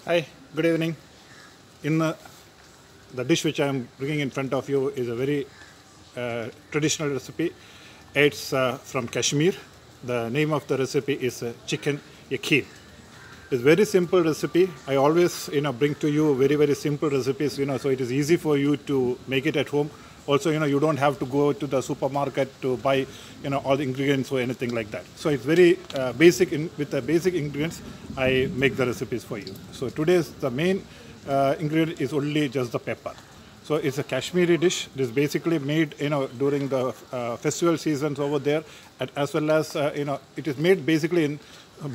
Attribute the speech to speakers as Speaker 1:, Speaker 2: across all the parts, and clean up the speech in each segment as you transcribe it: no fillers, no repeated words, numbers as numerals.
Speaker 1: Hi, good evening. The dish which I am bringing in front of you is a very traditional recipe. It's from Kashmir. The name of the recipe is chicken yakhin. It's very simple recipe. I always bring to you very simple recipes, so it is easy for you to make it at home. Also, you don't have to go to the supermarket to buy all the ingredients or anything like that. So it's very basic. With the basic ingredients I make the recipes for you. So today's the main ingredient is only just the pepper. So it's a Kashmiri dish. It is basically made during the festival seasons over there, as well as it is made basically in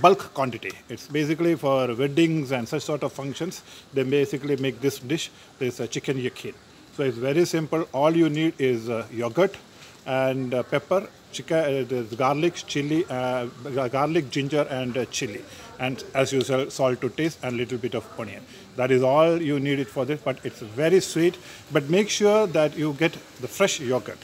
Speaker 1: bulk quantity. It's basically for weddings and such sort of functions. They basically make this dish. This chicken yakhin. So it's very simple. All you need is yogurt and pepper, there's garlic, chili, garlic, ginger, and chili, and as usual, salt to taste and little bit of onion. That is all you need it for this. But it's very sweet. But make sure that you get the fresh yogurt.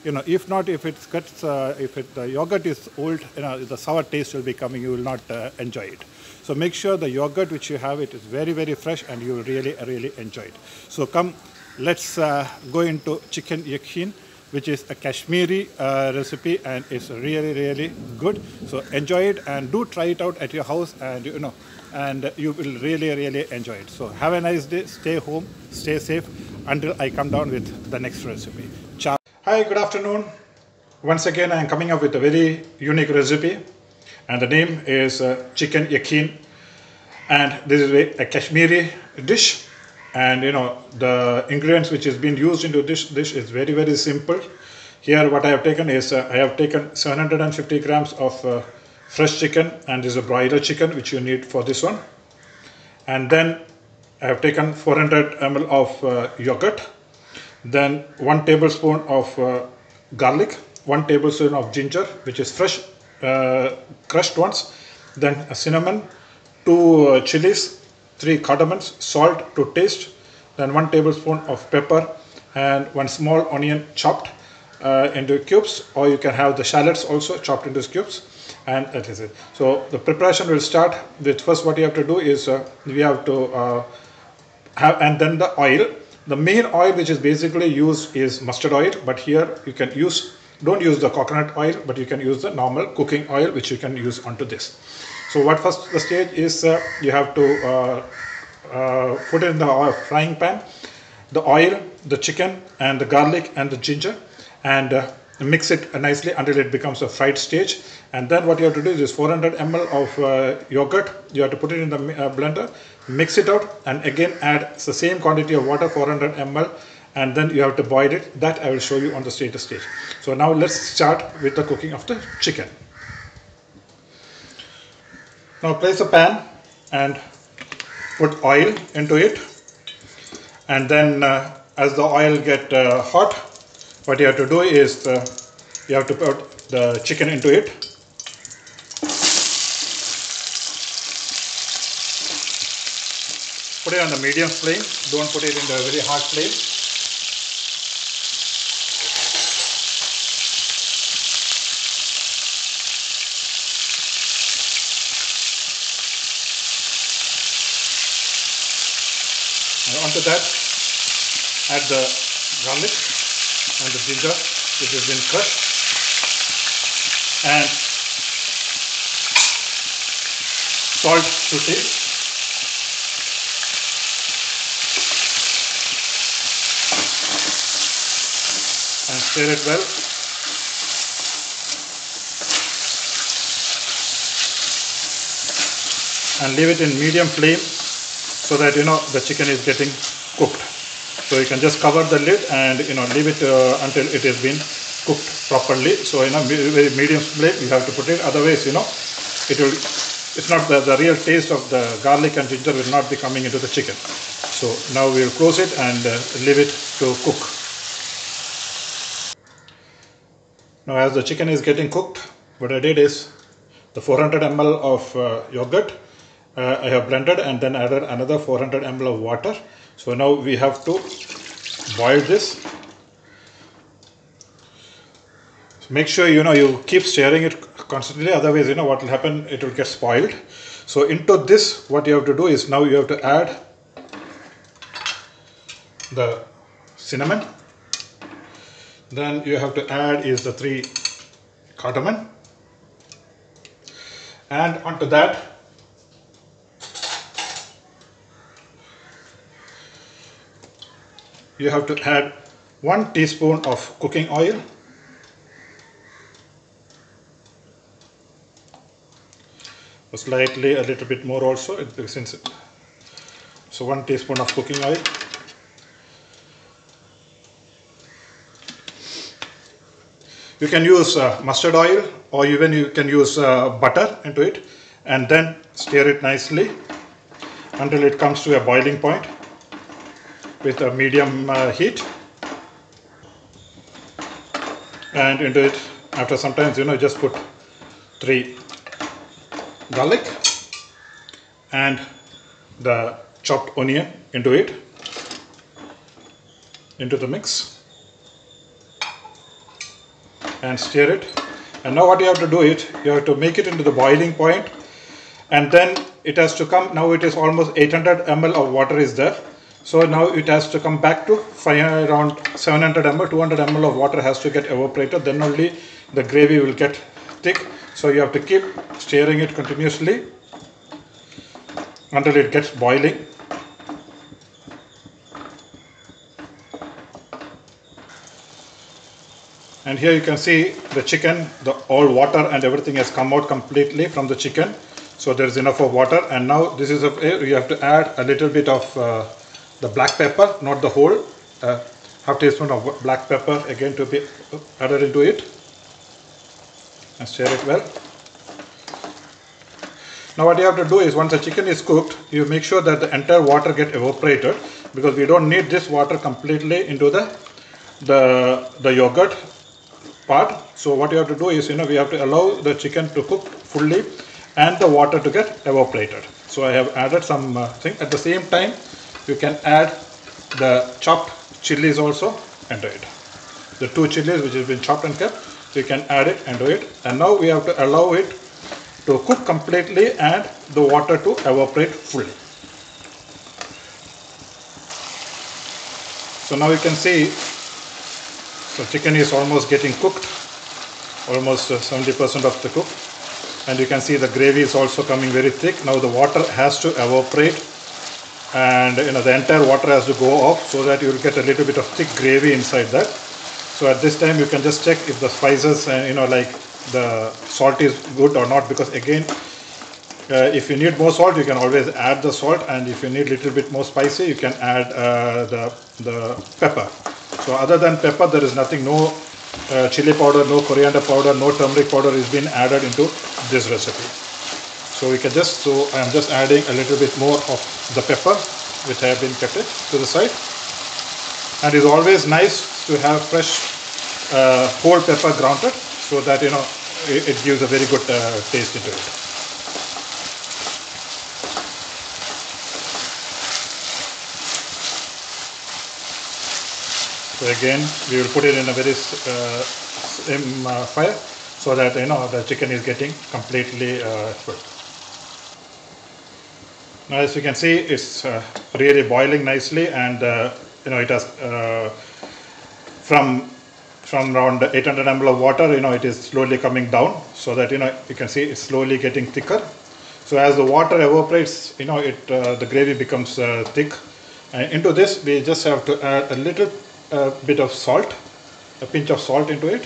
Speaker 1: If not, if the yogurt is old, the sour taste will be coming. You will not enjoy it. So make sure the yogurt which you have it is very fresh, and you will really enjoy it. So come, let's go into chicken yakhin, which is a Kashmiri recipe, and it's really good. So enjoy it and do try it out at your house, and you will really enjoy it. So have a nice day. Stay home, stay safe until I come down with the next recipe. Ciao. Hi, good afternoon. Once again, I am coming up with a very unique recipe, and the name is chicken yakhin, and this is a Kashmiri dish. And the ingredients which is being used into this dish is very simple. Here what I have taken is I have taken 750 grams of fresh chicken, and this is a broiler chicken which you need for this one. And then I have taken 400 ml of yogurt, then 1 tablespoon of garlic, 1 tablespoon of ginger which is fresh crushed ones, then a cinnamon, 2 chilies, 3 cardamoms, salt to taste, then 1 tablespoon of pepper, and 1 small onion chopped into cubes, or you can have the shallots also chopped into cubes, and that is it. So the preparation will start with, first what you have to do is we have to have, and then the oil. The main oil which is basically used is mustard oil, but here you can don't use the coconut oil, but you can use the normal cooking oil which you can use onto this. So what first the stage is you have to put in the frying pan the oil, the chicken, and the garlic and the ginger, and mix it nicely until it becomes a fried stage. And then what you have to do is 400 ml of yogurt. You have to put it in the blender, mix it out, and again add the same quantity of water, 400 ml, and then you have to boil it. That I will show you on the later stage. So now let's start with the cooking of the chicken. Now place a pan and put oil into it, and then as the oil get hot, what you have to do is you have to put the chicken into it. Put it on the medium flame, don't put it in the very hot flame. And onto that, add the garlic and the ginger which has been crushed, and salt to taste, and stir it well. And leave it in medium flame so that the chicken is getting cooked. So you can just cover the lid and leave it until it has been cooked properly. So very medium flame you have to put it. Otherwise it's not the real taste of the garlic and ginger will not be coming into the chicken. So now we will close it and leave it to cook. Now as the chicken is getting cooked, what I did is the 400 ml of yogurt I have blended, and then added another 400 ml of water. So now we have to boil this. Make sure you keep stirring it constantly, otherwise what will happen, it will get spoiled. So into this, what you have to do is, now you have to add the cinnamon, then you have to add is the 3 cardamom, and onto that you have to add 1 teaspoon of cooking oil, slightly a little bit more also, so 1 teaspoon of cooking oil. You can use mustard oil, or even you can use butter into it, and then stir it nicely until it comes to a boiling point with a medium heat. And into it, after some time, just put 3 garlic and the chopped onion into it, into the mix, and stir it. And now what you have to do it, you have to make it into the boiling point, and then it has to come, now it is almost 800 ml of water is there. So now it has to come back to around 700 ml, 200 ml of water has to get evaporated, then only the gravy will get thick. So you have to keep stirring it continuously until it gets boiling. And here you can see the chicken, all water and everything has come out completely from the chicken. So there is enough of water, and now this is you have to add a little bit of the black pepper, not the whole, half teaspoon of black pepper again to be added into it, and stir it well. Now what you have to do is, once the chicken is cooked, you make sure that the entire water get evaporated, because we don't need this water completely into the yogurt part. So what you have to do is, we have to allow the chicken to cook fully and the water to get evaporated. So I have added some thing. At the same time, you can add the chopped chilies also into it. The 2 chilies which has been chopped and kept, so you can add it into it. And now we have to allow it to cook completely and the water to evaporate fully. So now you can see, so chicken is almost getting cooked, almost 70% of the cook, and you can see the gravy is also coming very thick. Now the water has to evaporate, and the entire water has to go off, so that you will get a little bit of thick gravy inside that. So at this time you can just check if the spices and like the salt is good or not, because again, if you need more salt, you can always add the salt, and if you need a little bit more spicy, you can add the pepper. So other than pepper, there is nothing, no chili powder, no coriander powder, no turmeric powder is being added into this recipe. So we can just, I am just adding a little bit more of the pepper, which I have been kept it to the side. And it's always nice to have fresh whole pepper grounded, so that it gives a very good taste into it. So again, we will put it in a very slim fire, so that the chicken is getting completely cooked. Now as you can see, it's really boiling nicely, and it has from around 800 ml of water, it is slowly coming down, so that you can see it's slowly getting thicker. So as the water evaporates, the gravy becomes thick. And into this, we just have to add a little bit of salt, a pinch of salt into it,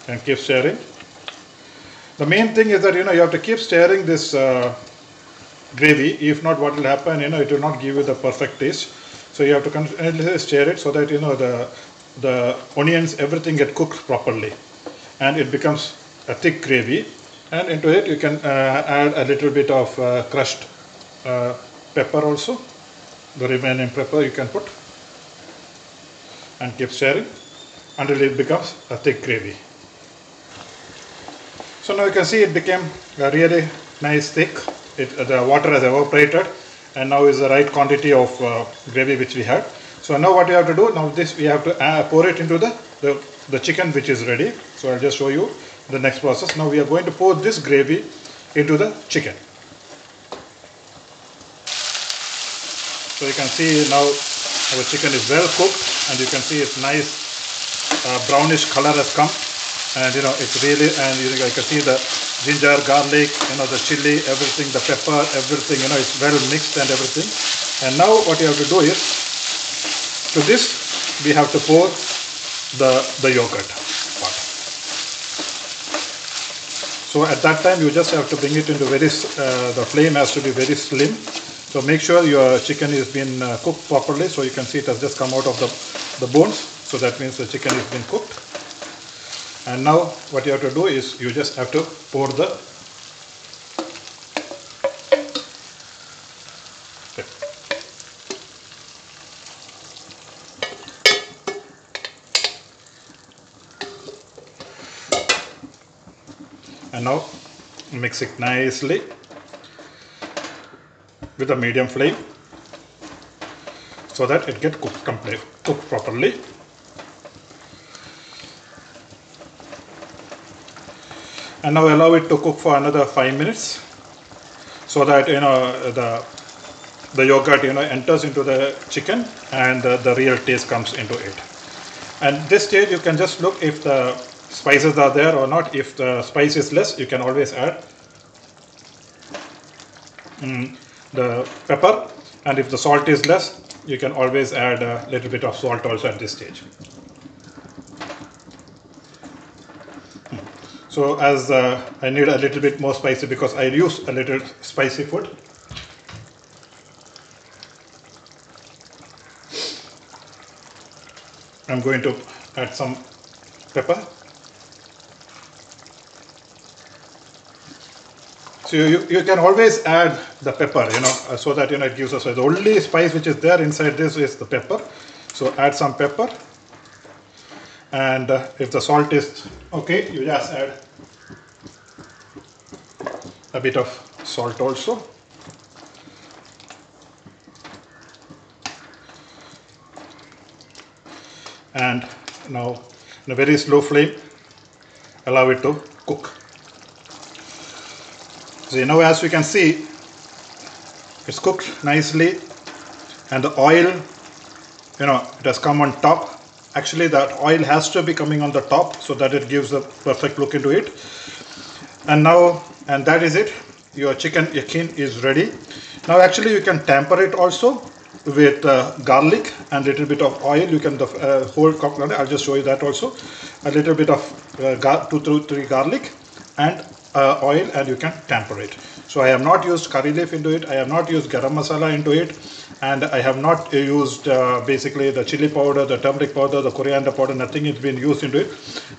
Speaker 1: and keep stirring. The main thing is that you have to keep stirring this gravy. If not, what will happen, it will not give you the perfect taste. So you have to continuously stir it, so that the onions, everything get cooked properly, and it becomes a thick gravy. And into it you can add a little bit of crushed pepper also. The remaining pepper you can put, and keep stirring until it becomes a thick gravy. So now you can see it became a really nice thick. The water has evaporated, and now is the right quantity of gravy which we had. So now what you have to do, now this we have to pour it into the chicken which is ready. So I'll just show you. the next process. Now we are going to pour this gravy into the chicken. So you can see now our chicken is well cooked, and you can see it's nice brownish color has come, and it's really, and you can see the ginger, garlic, the chili, everything, the pepper, everything, it's well mixed and everything. And now what you have to do is, to this we have to pour the yogurt part. So at that time you just have to bring it into the flame has to be very slim. So make sure your chicken is been cooked properly. So you can see it has just come out of the bones. So that means the chicken has been cooked. And now what you have to do is you just have to pour the and now mix it nicely with a medium flame so that it gets cooked properly. And now allow it to cook for another 5 minutes so that the yogurt enters into the chicken and the real taste comes into it. And this stage you can just look if the spices are there or not. If the spice is less, you can always add the pepper, and if the salt is less, you can always add a little bit of salt also at this stage. So as I need a little bit more spicy because I use a little spicy food. I'm going to add some pepper. So you can always add the pepper, so that it gives us the only spice which is there inside this is the pepper. So add some pepper, and if the salt is okay, you just add a bit of salt also. And now in a very slow flame, allow it to cook. So now as you can see, it's cooked nicely, and the oil, it has come on top. Actually that oil has to be coming on the top so that it gives a perfect look into it. And that is it. Your chicken yakhin is ready. Now actually you can temper it also with garlic and little bit of oil. You can whole coconut. I'll just show you that also. A little bit of 2 to 3 garlic and oil, and you can temper it. So I have not used curry leaf into it. I have not used garam masala into it, and I have not used basically the chili powder, the turmeric powder, the coriander powder. Nothing is being used into it.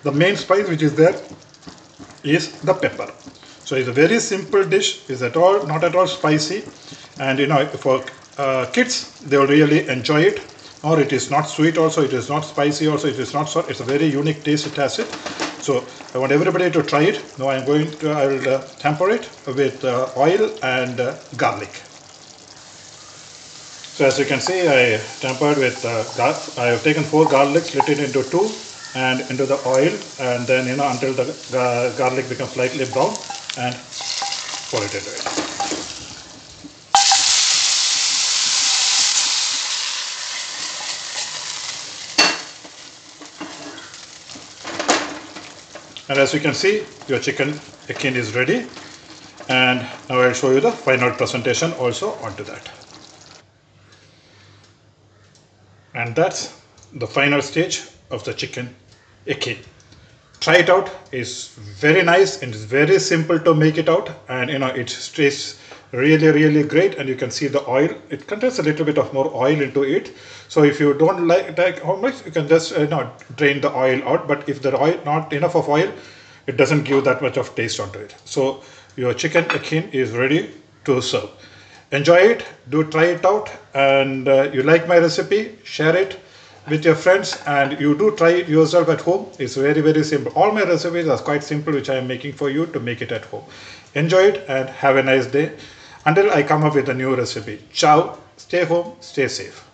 Speaker 1: The main spice which is there is the pepper. So it's a very simple dish. It's not at all spicy, and for kids they will really enjoy it. Or it is not sweet also, it is not spicy also, it is not sour. It's a very unique taste it has it. So I want everybody to try it. Now I will temper it with oil and garlic. So as you can see, I tempered with I have taken 4 garlic, split it into 2 and into the oil, and then until the garlic becomes slightly brown, and pour it into it. And as you can see, your chicken yakhin is ready, and now I'll show you the final presentation also onto that. And that's the final stage of the chicken yakhin. Try it out. It's very nice and it's very simple to make it out, and it tastes really great. And you can see the oil, it contains a little bit of more oil into it. So if you don't like how much, you can just drain the oil out. But if the oil not enough of oil, it doesn't give that much of taste onto it. So your chicken yakhin is ready to serve. Enjoy it, do try it out, and you like my recipe, share it with your friends, and you do try it yourself at home. It's very simple. All my recipes are quite simple, which I am making for you to make it at home. Enjoy it and have a nice day until I come up with a new recipe. Ciao, stay home, stay safe.